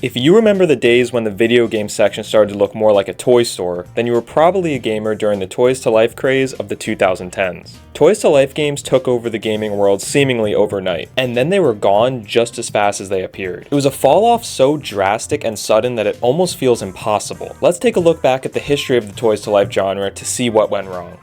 If you remember the days when the video game section started to look more like a toy store, then you were probably a gamer during the Toys to Life craze of the 2010s. Toys to Life games took over the gaming world seemingly overnight, and then they were gone just as fast as they appeared. It was a fall off so drastic and sudden that it almost feels impossible. Let's take a look back at the history of the Toys to Life genre to see what went wrong.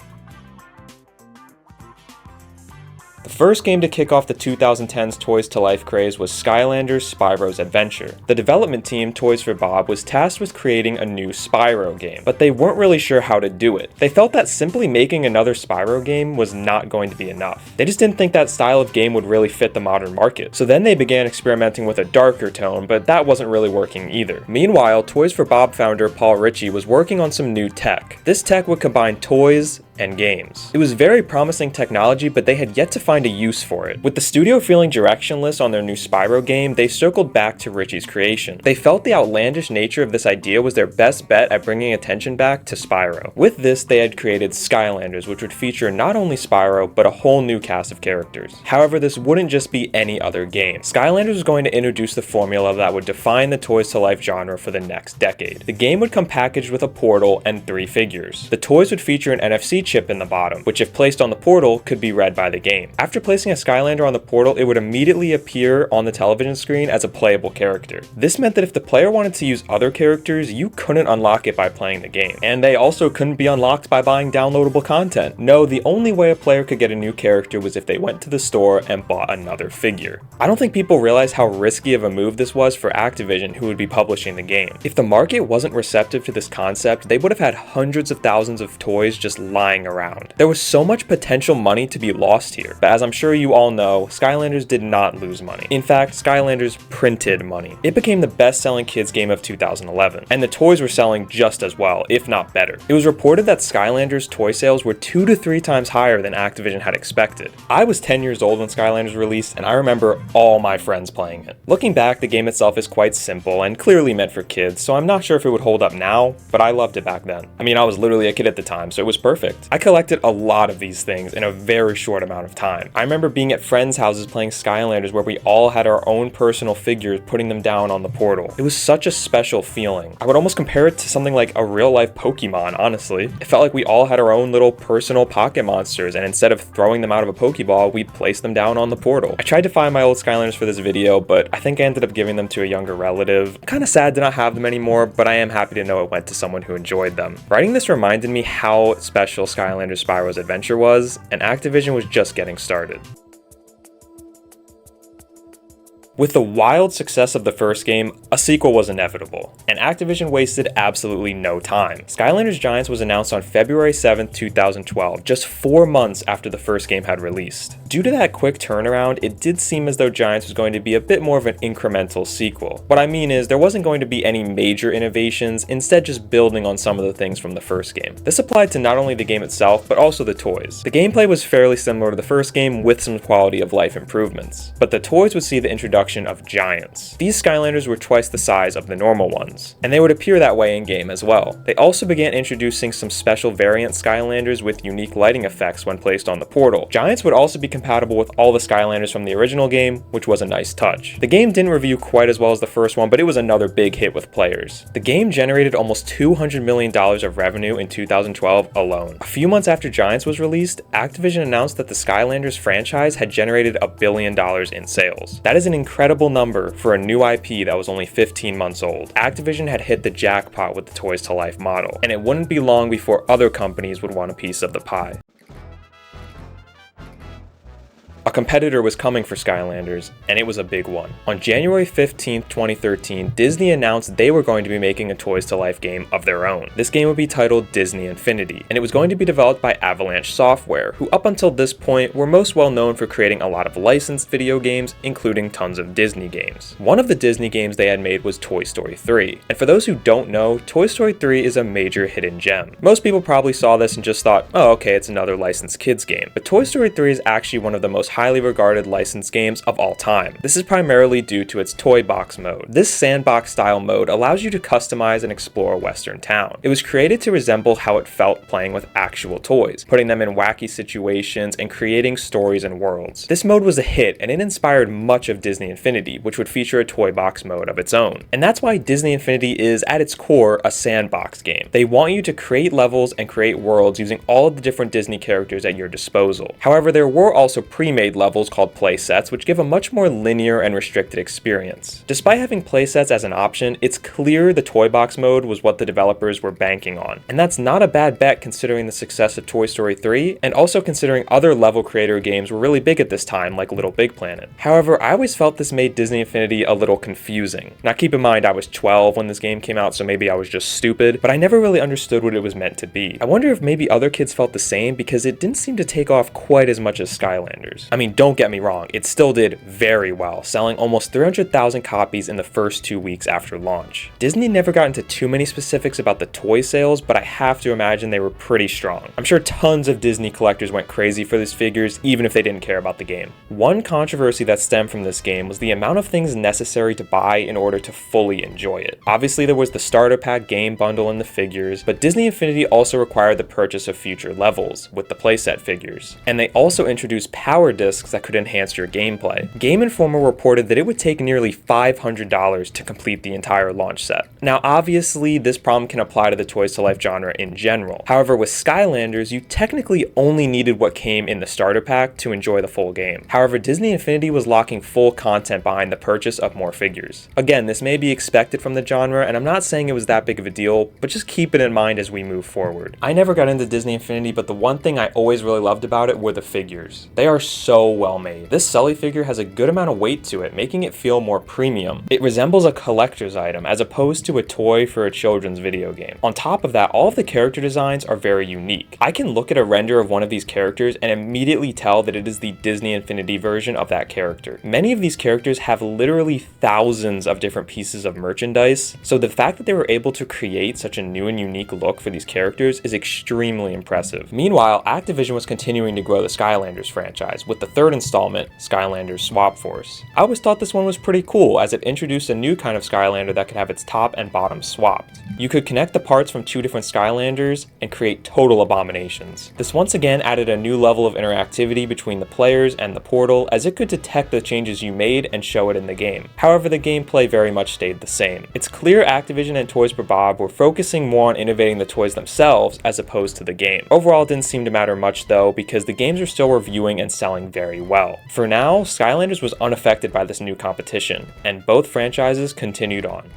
The first game to kick off the 2010s Toys to Life craze was Skylanders Spyro's Adventure. The development team, Toys for Bob, was tasked with creating a new Spyro game, but they weren't really sure how to do it. They felt that simply making another Spyro game was not going to be enough. They just didn't think that style of game would really fit the modern market. So then they began experimenting with a darker tone, but that wasn't really working either. Meanwhile, Toys for Bob founder Paul Ritchie was working on some new tech. This tech would combine toys and games. It was very promising technology, but they had yet to find a use for it. With the studio feeling directionless on their new Spyro game, they circled back to Ritchie's creation. They felt the outlandish nature of this idea was their best bet at bringing attention back to Spyro. With this, they had created Skylanders, which would feature not only Spyro, but a whole new cast of characters. However, this wouldn't just be any other game. Skylanders was going to introduce the formula that would define the Toys to Life genre for the next decade. The game would come packaged with a portal and 3 figures. The toys would feature an NFC chip in the bottom, which if placed on the portal, could be read by the game. After placing a Skylander on the portal, it would immediately appear on the television screen as a playable character. This meant that if the player wanted to use other characters, you couldn't unlock it by playing the game. And they also couldn't be unlocked by buying downloadable content. No, the only way a player could get a new character was if they went to the store and bought another figure. I don't think people realize how risky of a move this was for Activision, who would be publishing the game. If the market wasn't receptive to this concept, they would have had hundreds of thousands of toys just lying around. There was so much potential money to be lost here, but as I'm sure you all know, Skylanders did not lose money. In fact, Skylanders printed money. It became the best-selling kids game of 2011, and the toys were selling just as well, if not better. It was reported that Skylanders toy sales were 2 to 3 times higher than Activision had expected. I was 10 years old when Skylanders released, and I remember all my friends playing it. Looking back, the game itself is quite simple and clearly meant for kids, so I'm not sure if it would hold up now, but I loved it back then. I mean, I was literally a kid at the time, so it was perfect. I collected a lot of these things in a very short amount of time. I remember being at friends' houses playing Skylanders where we all had our own personal figures, putting them down on the portal. It was such a special feeling. I would almost compare it to something like a real-life Pokemon, honestly. It felt like we all had our own little personal pocket monsters, and instead of throwing them out of a Pokeball, we placed them down on the portal. I tried to find my old Skylanders for this video, but I think I ended up giving them to a younger relative. I'm kind of sad to not have them anymore, but I am happy to know it went to someone who enjoyed them. Writing this reminded me how special Skylanders Spyro's Adventure was, and Activision was just getting started. With the wild success of the first game, a sequel was inevitable, and Activision wasted absolutely no time. Skylanders Giants was announced on February 7th, 2012, just 4 months after the first game had released. Due to that quick turnaround, it did seem as though Giants was going to be a bit more of an incremental sequel. What I mean is, there wasn't going to be any major innovations, instead just building on some of the things from the first game. This applied to not only the game itself, but also the toys. The gameplay was fairly similar to the first game with some quality of life improvements, but the toys would see the introduction of giants. These Skylanders were twice the size of the normal ones, and they would appear that way in game as well. They also began introducing some special variant Skylanders with unique lighting effects when placed on the portal. Giants would also be compatible with all the Skylanders from the original game, which was a nice touch. The game didn't review quite as well as the first one, but it was another big hit with players. The game generated almost $200 million of revenue in 2012 alone. A few months after Giants was released, Activision announced that the Skylanders franchise had generated $1 billion in sales. That is an incredible number for a new IP that was only 15 months old. Activision had hit the jackpot with the Toys to Life model, and it wouldn't be long before other companies would want a piece of the pie. A competitor was coming for Skylanders, and it was a big one. On January 15, 2013, Disney announced they were going to be making a Toys to Life game of their own. This game would be titled Disney Infinity, and it was going to be developed by Avalanche Software, who up until this point were most well known for creating a lot of licensed video games, including tons of Disney games. One of the Disney games they had made was Toy Story 3, and for those who don't know, Toy Story 3 is a major hidden gem. Most people probably saw this and just thought, oh okay, it's another licensed kids game, but Toy Story 3 is actually one of the most highly regarded licensed games of all time. This is primarily due to its toy box mode. This sandbox style mode allows you to customize and explore a western town. It was created to resemble how it felt playing with actual toys, putting them in wacky situations and creating stories and worlds. This mode was a hit, and it inspired much of Disney Infinity, which would feature a toy box mode of its own. And that's why Disney Infinity is, at its core, a sandbox game. They want you to create levels and create worlds using all of the different Disney characters at your disposal. However, there were also pre-made levels called playsets, which give a much more linear and restricted experience. Despite having playsets as an option, it's clear the toy box mode was what the developers were banking on. And that's not a bad bet considering the success of Toy Story 3, and also considering other level creator games were really big at this time, like Little Big Planet. However, I always felt this made Disney Infinity a little confusing. Now keep in mind I was 12 when this game came out, so maybe I was just stupid, but I never really understood what it was meant to be. I wonder if maybe other kids felt the same, because it didn't seem to take off quite as much as Skylanders. I mean, don't get me wrong, it still did very well, selling almost 300,000 copies in the first 2 weeks after launch. Disney never got into too many specifics about the toy sales, but I have to imagine they were pretty strong. I'm sure tons of Disney collectors went crazy for these figures, even if they didn't care about the game. One controversy that stemmed from this game was the amount of things necessary to buy in order to fully enjoy it. Obviously, there was the starter pack game bundle and the figures, but Disney Infinity also required the purchase of future levels, with the playset figures. And they also introduced power discs that could enhance your gameplay. Game Informer reported that it would take nearly $500 to complete the entire launch set. Now, obviously, this problem can apply to the Toys to Life genre in general. However, with Skylanders, you technically only needed what came in the starter pack to enjoy the full game. However, Disney Infinity was locking full content behind the purchase of more figures. Again, this may be expected from the genre, and I'm not saying it was that big of a deal, but just keep it in mind as we move forward. I never got into Disney Infinity, but the one thing I always really loved about it were the figures. They are so well made. This Sully figure has a good amount of weight to it, making it feel more premium. It resembles a collector's item as opposed to a toy for a children's video game. On top of that, all of the character designs are very unique. I can look at a render of one of these characters and immediately tell that it is the Disney Infinity version of that character. Many of these characters have literally thousands of different pieces of merchandise, so the fact that they were able to create such a new and unique look for these characters is extremely impressive. Meanwhile, Activision was continuing to grow the Skylanders franchise with the third installment, Skylanders Swap Force. I always thought this one was pretty cool as it introduced a new kind of Skylander that could have its top and bottom swapped. You could connect the parts from two different Skylanders and create total abominations. This once again added a new level of interactivity between the players and the portal, as it could detect the changes you made and show it in the game. However, the gameplay very much stayed the same. It's clear Activision and Toys for Bob were focusing more on innovating the toys themselves as opposed to the game. Overall, it didn't seem to matter much though, because the games are still reviewing and selling very well. For now, Skylanders was unaffected by this new competition, and both franchises continued on.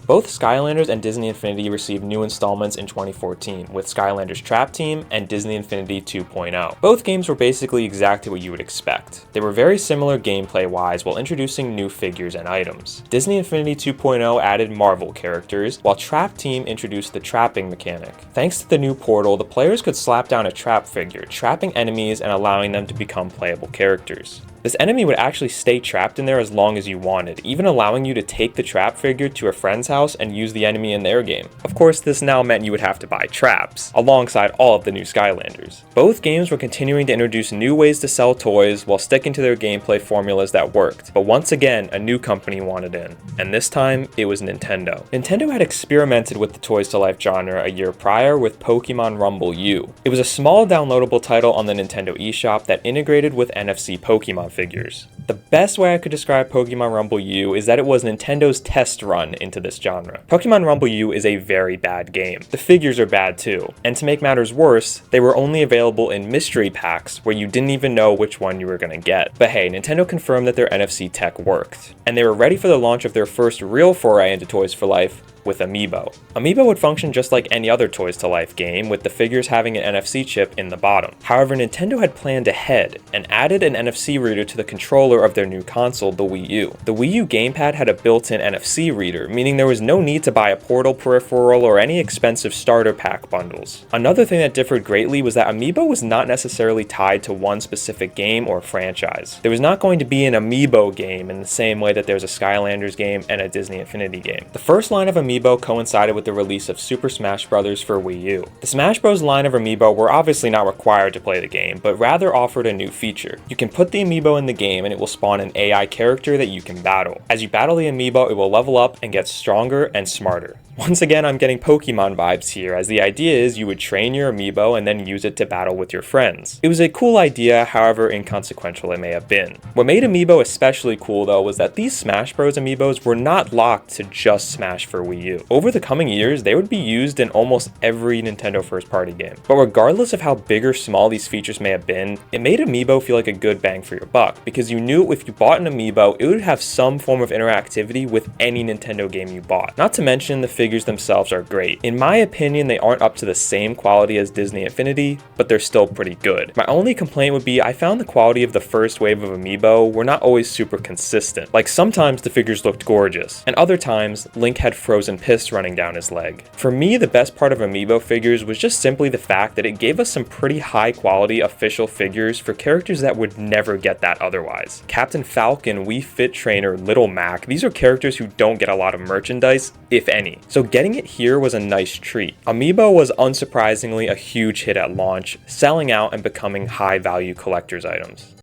Both Skylanders and Disney Infinity received new installments in 2014, with Skylanders Trap Team and Disney Infinity 2.0. Both games were basically exactly what you would expect. They were very similar gameplay-wise while introducing new figures and items. Disney Infinity 2.0 added Marvel characters, while Trap Team introduced the trapping mechanic. Thanks to the new portal, the players could slap down a trap figure, trapping enemies and allowing them to become playable characters. This enemy would actually stay trapped in there as long as you wanted, even allowing you to take the trap figure to a friend's house and use the enemy in their game. Of course, this now meant you would have to buy traps, alongside all of the new Skylanders. Both games were continuing to introduce new ways to sell toys while sticking to their gameplay formulas that worked, but once again, a new company wanted in, and this time, it was Nintendo. Nintendo had experimented with the Toys to Life genre a year prior with Pokemon Rumble U. It was a small downloadable title on the Nintendo eShop that integrated with NFC Pokemon figures. The best way I could describe Pokemon Rumble U is that it was Nintendo's test run into this genre. Pokemon Rumble U is a very bad game. The figures are bad too, and to make matters worse, they were only available in mystery packs where you didn't even know which one you were gonna get. But hey, Nintendo confirmed that their NFC tech worked, and they were ready for the launch of their first real foray into Toys for Life with Amiibo. Amiibo would function just like any other Toys to Life game, with the figures having an NFC chip in the bottom. However, Nintendo had planned ahead and added an NFC reader to the controller of their new console, the Wii U. The Wii U gamepad had a built-in NFC reader, meaning there was no need to buy a portal peripheral or any expensive starter pack bundles. Another thing that differed greatly was that Amiibo was not necessarily tied to one specific game or franchise. There was not going to be an Amiibo game in the same way that there's a Skylanders game and a Disney Infinity game. The first line of Amiibo Amiibo coincided with the release of Super Smash Bros. For Wii U. The Smash Bros. Line of Amiibo were obviously not required to play the game, but rather offered a new feature. You can put the Amiibo in the game and it will spawn an AI character that you can battle. As you battle the Amiibo, it will level up and get stronger and smarter. Once again, I'm getting Pokemon vibes here, as the idea is you would train your Amiibo and then use it to battle with your friends. It was a cool idea, however inconsequential it may have been. What made Amiibo especially cool though was that these Smash Bros. Amiibos were not locked to just Smash for Wii U. Over the coming years, they would be used in almost every Nintendo first-party game. But regardless of how big or small these features may have been, it made Amiibo feel like a good bang for your buck, because you knew if you bought an Amiibo, it would have some form of interactivity with any Nintendo game you bought. Not to mention the figures themselves are great. In my opinion, they aren't up to the same quality as Disney Infinity, but they're still pretty good. My only complaint would be I found the quality of the first wave of Amiibo were not always super consistent. Like sometimes the figures looked gorgeous, and other times Link had frozen piss running down his leg. For me, the best part of Amiibo figures was just simply the fact that it gave us some pretty high quality official figures for characters that would never get that otherwise. Captain Falcon, Wii Fit Trainer, Little Mac, these are characters who don't get a lot of merchandise, if any. So getting it here was a nice treat. Amiibo was unsurprisingly a huge hit at launch, selling out and becoming high-value collector's items.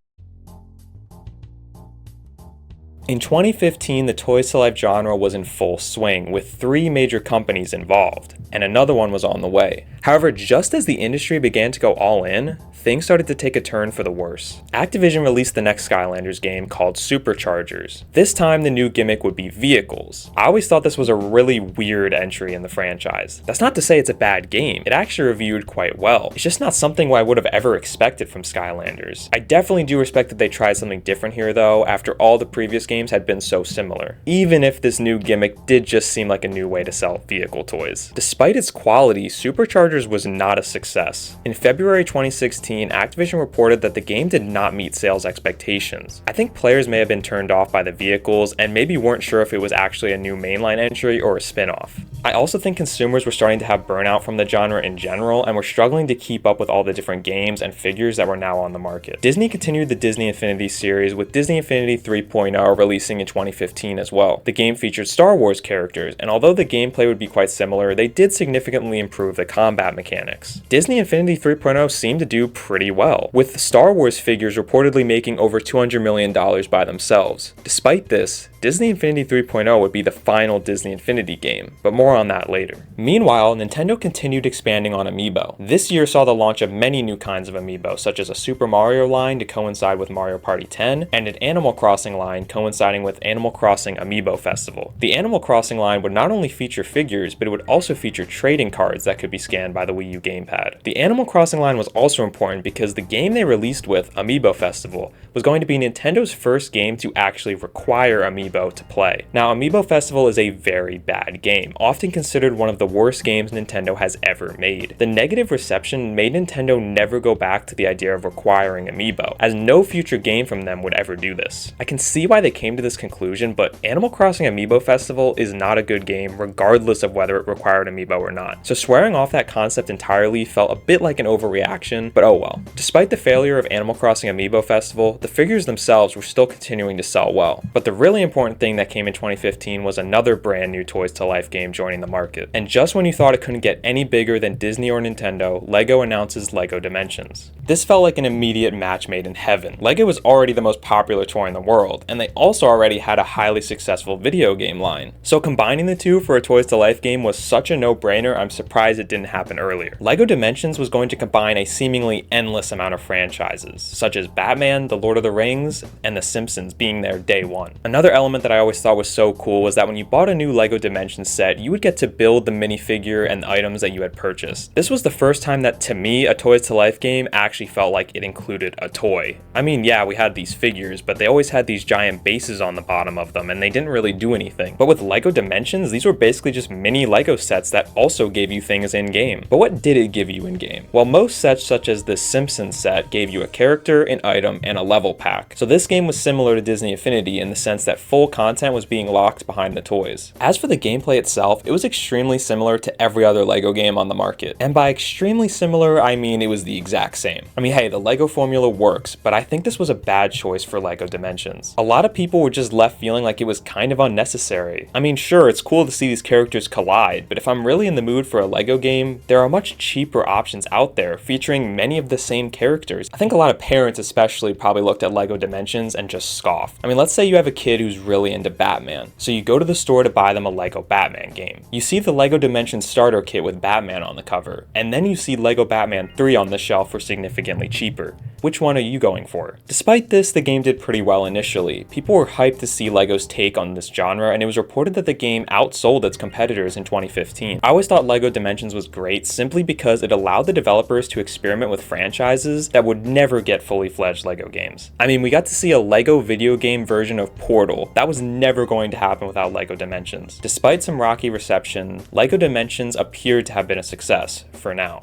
In 2015, the Toys to Life genre was in full swing, with 3 major companies involved, and another one was on the way. However, just as the industry began to go all in, things started to take a turn for the worse. Activision released the next Skylanders game called Superchargers. This time, the new gimmick would be vehicles. I always thought this was a really weird entry in the franchise. That's not to say it's a bad game. It actually reviewed quite well. It's just not something I would have ever expected from Skylanders. I definitely do respect that they tried something different here though, after all the previous games had been so similar. Even if this new gimmick did just seem like a new way to sell vehicle toys. Despite its quality, Superchargers was not a success. In February 2016, Activision reported that the game did not meet sales expectations. I think players may have been turned off by the vehicles and maybe weren't sure if it was actually a new mainline entry or a spin-off. I also think consumers were starting to have burnout from the genre in general and were struggling to keep up with all the different games and figures that were now on the market. Disney continued the Disney Infinity series with Disney Infinity 3.0 releasing in 2015 as well. The game featured Star Wars characters, and although the gameplay would be quite similar, they did significantly improve the combat mechanics. Disney Infinity 3.0 seemed to do pretty well, with the Star Wars figures reportedly making over $200 million by themselves. Despite this, Disney Infinity 3.0 would be the final Disney Infinity game, but more on that later. Meanwhile, Nintendo continued expanding on Amiibo. This year saw the launch of many new kinds of Amiibo, such as a Super Mario line to coincide with Mario Party 10, and an Animal Crossing line coinciding with Animal Crossing Amiibo Festival. The Animal Crossing line would not only feature figures, but it would also feature trading cards that could be scanned by the Wii U gamepad. The Animal Crossing line was also important because the game they released with, Amiibo Festival, was going to be Nintendo's first game to actually require Amiibo to play. Now, Amiibo Festival is a very bad game, often considered one of the worst games Nintendo has ever made. The negative reception made Nintendo never go back to the idea of requiring Amiibo, as no future game from them would ever do this. I can see why they came to this conclusion, but Animal Crossing Amiibo Festival is not a good game regardless of whether it required Amiibo or not. So swearing off that concept entirely felt a bit like an overreaction, but oh well. Despite the failure of Animal Crossing Amiibo Festival, the figures themselves were still continuing to sell well. But the really important thing that came in 2015 was another brand new Toys to Life game joining the market. And just when you thought it couldn't get any bigger than Disney or Nintendo, LEGO announces LEGO Dimensions. This felt like an immediate match made in heaven. LEGO was already the most popular toy in the world, and they also already had a highly successful video game line. So combining the two for a Toys to Life game was such a no-brainer, I'm surprised it didn't happen earlier. LEGO Dimensions was going to combine a seemingly endless amount of franchises, such as Batman, The Lord of the Rings, and The Simpsons being there day one. Another element that I always thought was so cool was that when you bought a new LEGO Dimensions set, you would get to build the minifigure and the items that you had purchased. This was the first time that, to me, a Toys to Life game actually felt like it included a toy. I mean, yeah, we had these figures, but they always had these giant bases on the bottom of them, and they didn't really do anything. But with LEGO Dimensions, these were basically just mini LEGO sets that also gave you things in-game. But what did it give you in-game? Well, most sets, such as the Simpsons set, gave you a character, an item, and a level pack. So this game was similar to Disney Infinity in the sense that full content was being locked behind the toys. As for the gameplay itself, it was extremely similar to every other LEGO game on the market. And by extremely similar, I mean it was the exact same. I mean, hey, the LEGO formula works, but I think this was a bad choice for LEGO Dimensions. A lot of people people were just left feeling like it was kind of unnecessary. I mean, sure, it's cool to see these characters collide, but if I'm really in the mood for a LEGO game, there are much cheaper options out there featuring many of the same characters. I think a lot of parents especially probably looked at LEGO Dimensions and just scoffed. I mean, let's say you have a kid who's really into Batman, so you go to the store to buy them a LEGO Batman game. You see the LEGO Dimensions starter kit with Batman on the cover, and then you see LEGO Batman 3 on the shelf for significantly cheaper. Which one are you going for? Despite this, the game did pretty well initially. People were hyped to see LEGO's take on this genre, and it was reported that the game outsold its competitors in 2015. I always thought LEGO Dimensions was great simply because it allowed the developers to experiment with franchises that would never get fully fledged LEGO games. I mean, we got to see a LEGO video game version of Portal. That was never going to happen without LEGO Dimensions. Despite some rocky reception, LEGO Dimensions appeared to have been a success, for now.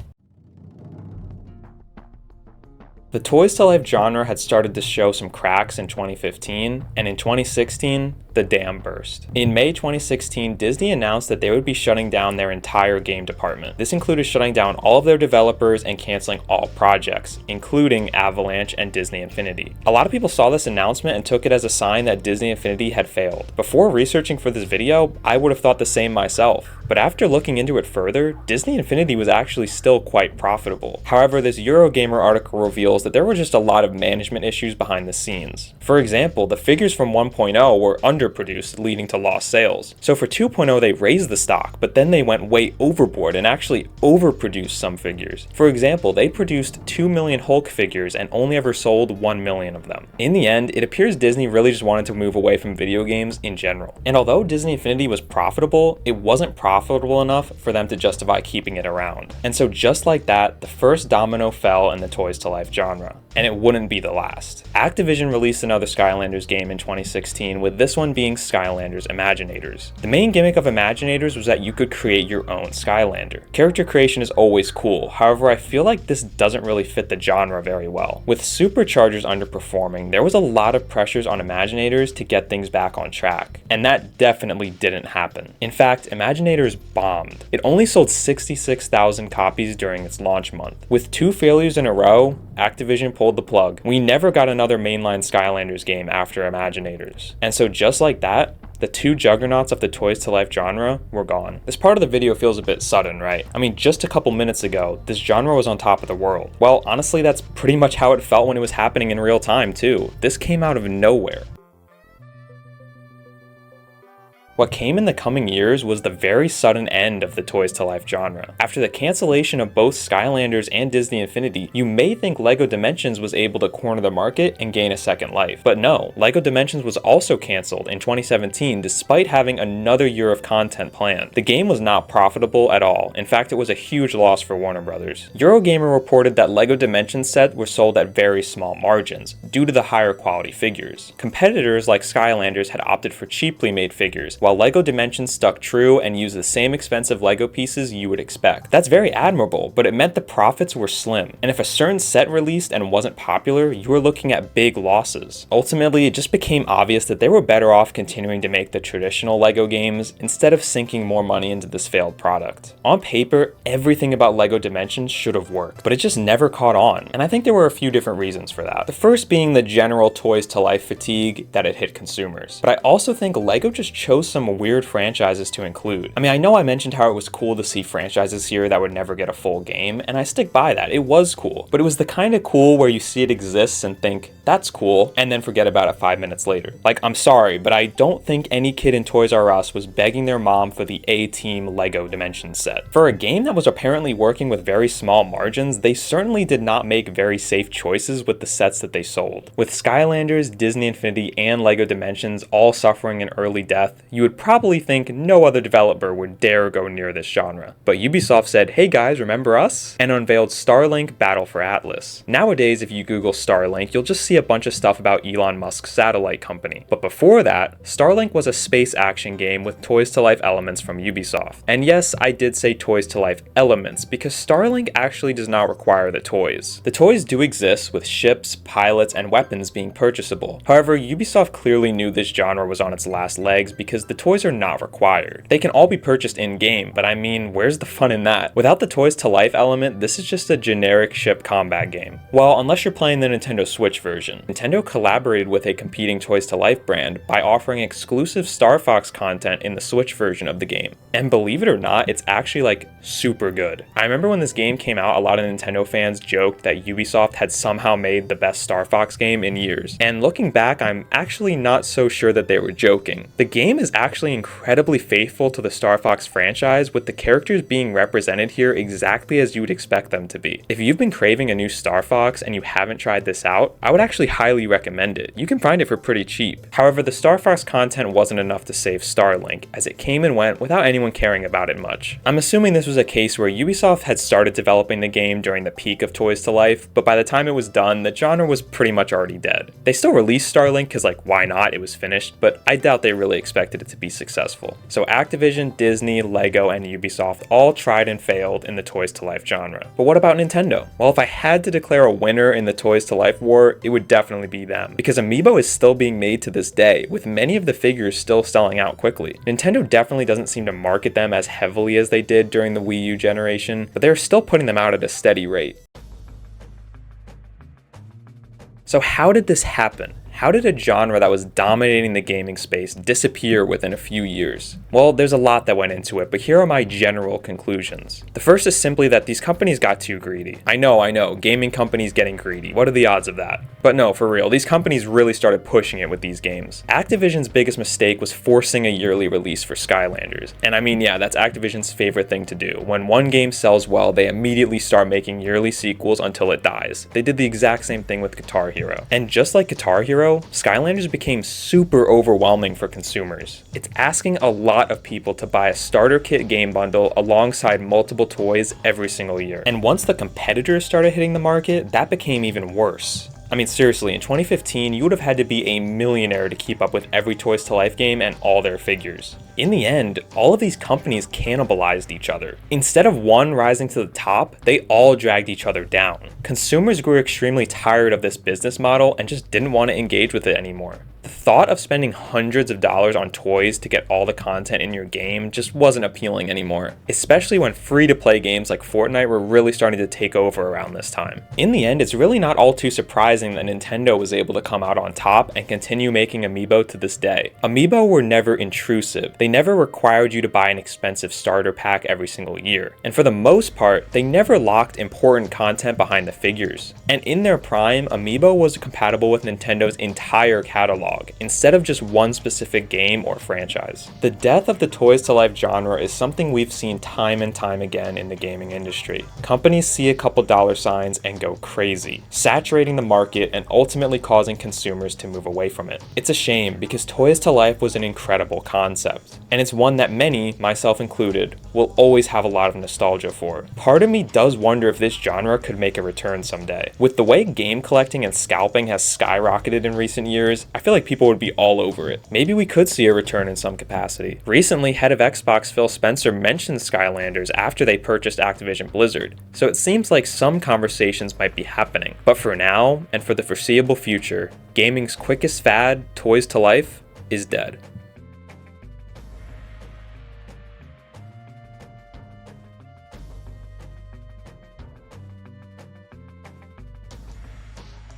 The Toys to Life genre had started to show some cracks in 2015, and in 2016, the dam burst. In May 2016, Disney announced that they would be shutting down their entire game department. This included shutting down all of their developers and canceling all projects, including Avalanche and Disney Infinity. A lot of people saw this announcement and took it as a sign that Disney Infinity had failed. Before researching for this video, I would have thought the same myself. But after looking into it further, Disney Infinity was actually still quite profitable. However, this Eurogamer article reveals that there were just a lot of management issues behind the scenes. For example, the figures from 1.0 were underproduced, leading to lost sales. So for 2.0 they raised the stock, but then they went way overboard and actually overproduced some figures. For example, they produced 2 million Hulk figures and only ever sold 1 million of them. In the end, it appears Disney really just wanted to move away from video games in general. And although Disney Infinity was profitable, it wasn't profitable enough for them to justify keeping it around. And so just like that, the first domino fell in the Toys to Life genre. And it wouldn't be the last. Activision released another Skylanders game in 2016, with this one being Skylanders Imaginators. The main gimmick of Imaginators was that you could create your own Skylander. Character creation is always cool, however I feel like this doesn't really fit the genre very well. With Superchargers underperforming, there was a lot of pressures on Imaginators to get things back on track, and that definitely didn't happen. In fact, Imaginators bombed. It only sold 66,000 copies during its launch month. With 2 failures in a row, Activision pulled the plug. We never got another mainline Skylanders game after Imaginators. And so just like that, the 2 juggernauts of the Toys to Life genre were gone. This part of the video feels a bit sudden, right? I mean, just a couple minutes ago, this genre was on top of the world. Well, honestly, that's pretty much how it felt when it was happening in real time too. This came out of nowhere. What came in the coming years was the very sudden end of the Toys to Life genre. After the cancellation of both Skylanders and Disney Infinity, you may think LEGO Dimensions was able to corner the market and gain a second life. But no, LEGO Dimensions was also cancelled in 2017 despite having another year of content planned. The game was not profitable at all. In fact, it was a huge loss for Warner Brothers. Eurogamer reported that LEGO Dimensions sets were sold at very small margins, due to the higher quality figures. Competitors like Skylanders had opted for cheaply made figures, while LEGO Dimensions stuck true and used the same expensive LEGO pieces you would expect. That's very admirable, but it meant the profits were slim, and if a certain set released and wasn't popular, you were looking at big losses. Ultimately, it just became obvious that they were better off continuing to make the traditional LEGO games instead of sinking more money into this failed product. On paper, everything about LEGO Dimensions should have worked, but it just never caught on, and I think there were a few different reasons for that. The first being the general Toys to Life fatigue that it hit consumers. But I also think LEGO just chose some weird franchises to include. I mean, I know I mentioned how it was cool to see franchises here that would never get a full game, and I stick by that. It was cool, but it was the kind of cool where you see it exists and think, that's cool, and then forget about it 5 minutes later. Like, I'm sorry, but I don't think any kid in Toys R Us was begging their mom for the A-Team LEGO Dimensions set. For a game that was apparently working with very small margins, they certainly did not make very safe choices with the sets that they sold. With Skylanders, Disney Infinity, and LEGO Dimensions all suffering an early death, you would probably think no other developer would dare go near this genre. But Ubisoft said, hey guys, remember us? And unveiled Starlink Battle for Atlus. Nowadays, if you Google Starlink, you'll just see a bunch of stuff about Elon Musk's satellite company. But before that, Starlink was a space action game with Toys to Life elements from Ubisoft. And yes, I did say Toys to Life elements, because Starlink actually does not require the toys. The toys do exist, with ships, pilots, and weapons being purchasable. However, Ubisoft clearly knew this genre was on its last legs because the toys are not required. They can all be purchased in-game, but I mean, where's the fun in that? Without the toys to life element, this is just a generic ship combat game. Well, unless you're playing the Nintendo Switch version. Nintendo collaborated with a competing toys to life brand by offering exclusive Star Fox content in the Switch version of the game. And believe it or not, it's actually like super good. I remember when this game came out, a lot of Nintendo fans joked that Ubisoft had somehow made the best Star Fox game in years. And looking back, I'm actually not so sure that they were joking. The game is actually incredibly faithful to the Star Fox franchise, with the characters being represented here exactly as you would expect them to be. If you've been craving a new Star Fox and you haven't tried this out, I would actually highly recommend it. You can find it for pretty cheap. However, the Star Fox content wasn't enough to save Starlink, as it came and went without anyone caring about it much. I'm assuming this was a case where Ubisoft had started developing the game during the peak of Toys to Life, but by the time it was done, the genre was pretty much already dead. They still released Starlink because like why not, it was finished, but I doubt they really expected it to be successful. So Activision, Disney, Lego, and Ubisoft all tried and failed in the Toys to Life genre. But what about Nintendo? Well, if I had to declare a winner in the Toys to Life war, it would definitely be them, because Amiibo is still being made to this day, with many of the figures still selling out quickly. Nintendo definitely doesn't seem to market them as heavily as they did during the Wii U generation, but they're still putting them out at a steady rate. So how did this happen? How did a genre that was dominating the gaming space disappear within a few years? Well, there's a lot that went into it, but here are my general conclusions. The first is simply that these companies got too greedy. I know, gaming companies getting greedy. What are the odds of that? But no, for real, these companies really started pushing it with these games. Activision's biggest mistake was forcing a yearly release for Skylanders. And I mean, yeah, that's Activision's favorite thing to do. When one game sells well, they immediately start making yearly sequels until it dies. They did the exact same thing with Guitar Hero. And just like Guitar Hero, Skylanders became super overwhelming for consumers. It's asking a lot of people to buy a starter kit game bundle alongside multiple toys every single year. And once the competitors started hitting the market, that became even worse. I mean, seriously, in 2015, you would have had to be a millionaire to keep up with every Toys to Life game and all their figures. In the end, all of these companies cannibalized each other. Instead of one rising to the top, they all dragged each other down. Consumers grew extremely tired of this business model and just didn't want to engage with it anymore. The thought of spending hundreds of dollars on toys to get all the content in your game just wasn't appealing anymore, especially when free-to-play games like Fortnite were really starting to take over around this time. In the end, it's really not all too surprising that Nintendo was able to come out on top and continue making Amiibo to this day. Amiibo were never intrusive. They never required you to buy an expensive starter pack every single year. And for the most part, they never locked important content behind the figures. And in their prime, Amiibo was compatible with Nintendo's entire catalog, instead of just one specific game or franchise. The death of the Toys to Life genre is something we've seen time and time again in the gaming industry. Companies see a couple dollar signs and go crazy, saturating the market and ultimately causing consumers to move away from it. It's a shame because Toys to Life was an incredible concept, and it's one that many, myself included, will always have a lot of nostalgia for. Part of me does wonder if this genre could make a return someday. With the way game collecting and scalping has skyrocketed in recent years, I feel like people would be all over it. Maybe we could see a return in some capacity. Recently, head of Xbox Phil Spencer mentioned Skylanders after they purchased Activision Blizzard, so it seems like some conversations might be happening. But for now, and for the foreseeable future, gaming's quickest fad, Toys to Life, is dead.